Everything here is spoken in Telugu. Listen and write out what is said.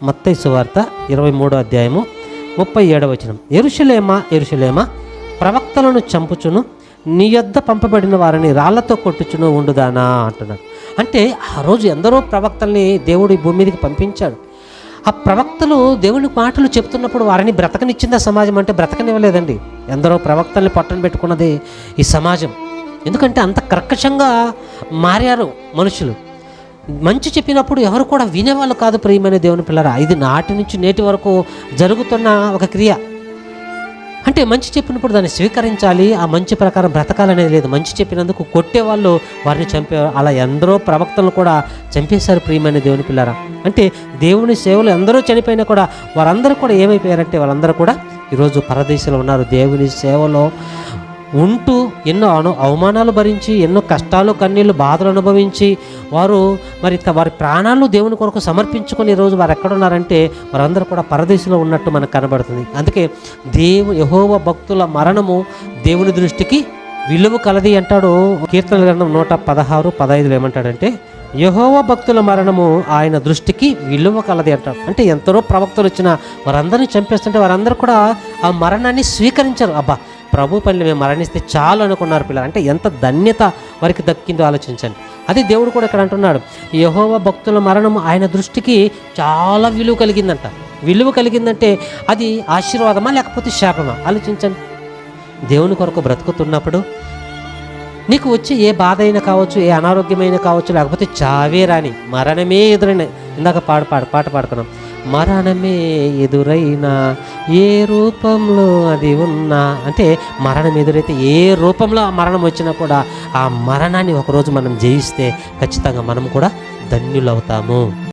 మత్తయి సువార్త 23వ అధ్యాయము 37వ వచనం. యెరూషలేమా యెరూషలేమా, ప్రవక్తలను చంపుచును, నీ యొద్ద పంపబడిన వారిని రాళ్లతో కొట్టుచును ఉండుదానా అంటున్నాడు. అంటే ఆ రోజు ఎందరో ప్రవక్తల్ని దేవుడు ఈ భూమి మీదకి పంపించాడు. ఆ ప్రవక్తలు దేవుని మాటలు చెప్తున్నప్పుడు వారిని బ్రతకనిచ్చిందా సమాజం అంటే బ్రతకనివ్వలేదండి. ఎందరో ప్రవక్తల్ని పట్టణ పెట్టుకున్నది ఈ సమాజం. ఎందుకంటే అంత కర్కశంగా మారారు మనుషులు. మంచి చెప్పినప్పుడు ఎవరు కూడా వినేవాళ్ళు కాదు. ప్రియమైన దేవుని పిల్లరా, ఇది నాటి నుంచి నేటి వరకు జరుగుతున్న ఒక క్రియ. అంటే మంచి చెప్పినప్పుడు దాన్ని స్వీకరించాలి, ఆ మంచి ప్రకారం బ్రతకాలనేది లేదు. మంచి చెప్పినందుకు కొట్టేవాళ్ళు, వారిని చంపేవారు. అలా ఎందరో ప్రవక్తలను కూడా చంపేశారు. ప్రియమైన దేవుని పిల్లరా, అంటే దేవుని సేవలు ఎందరో చనిపోయినా కూడా వారందరూ కూడా ఏమైపోయారంటే వాళ్ళందరూ కూడా ఈరోజు పరదేశంలో ఉన్నారు. దేవుని సేవలో ఉంటూ ఎన్నో అవమానాలు భరించి, ఎన్నో కష్టాలు కన్నీళ్ళు బాధలు అనుభవించి వారు వారి ప్రాణాలను దేవుని కొరకు సమర్పించుకొని ఈరోజు వారు ఎక్కడున్నారంటే వారందరూ కూడా పరదేశంలో ఉన్నట్టు మనకు కనబడుతుంది. అందుకే యెహోవా భక్తుల మరణము దేవుని దృష్టికి విలువ కలది అంటాడు. కీర్తనల గ్రంథం 116:15 ఏమంటాడంటే, యెహోవా భక్తుల మరణము ఆయన దృష్టికి విలువ కలది అంటాడు. అంటే ఎంతరో ప్రవక్తలు వచ్చిన వారందరినీ చంపేస్తుంటే వారందరూ కూడా ఆ మరణాన్ని స్వీకరించారు. అబ్బా, ప్రభు పనిలో మేము మరణిస్తే చాలు అనుకున్నారు పిల్లలు. అంటే ఎంత ధన్యత వారికి దక్కిందో ఆలోచించండి. అదే దేవుడు కూడా ఇక్కడ అంటున్నాడు, యెహోవా భక్తుల మరణం ఆయన దృష్టికి చాలా విలువ కలిగిందంట. విలువ కలిగిందంటే అది ఆశీర్వాదమా లేకపోతే శాపమా? ఆలోచించండి. దేవుని కొరకు బ్రతుకుతున్నప్పుడు నీకు వచ్చి ఏ బాధ అయినా కావచ్చు, ఏ అనారోగ్యమైనా కావచ్చు, లేకపోతే చావే రాని మరణమే ఎదురైన, ఇందాక పాట పాడుకున్నాం, మరణమే ఎదురైనా ఏ రూపంలో అది ఉన్నా, అంటే మరణం ఎదురైతే ఏ రూపంలో ఆ మరణం వచ్చినా కూడా ఆ మరణాన్ని ఒకరోజు మనం జయిస్తే ఖచ్చితంగా మనం కూడా ధన్యులవుతాము.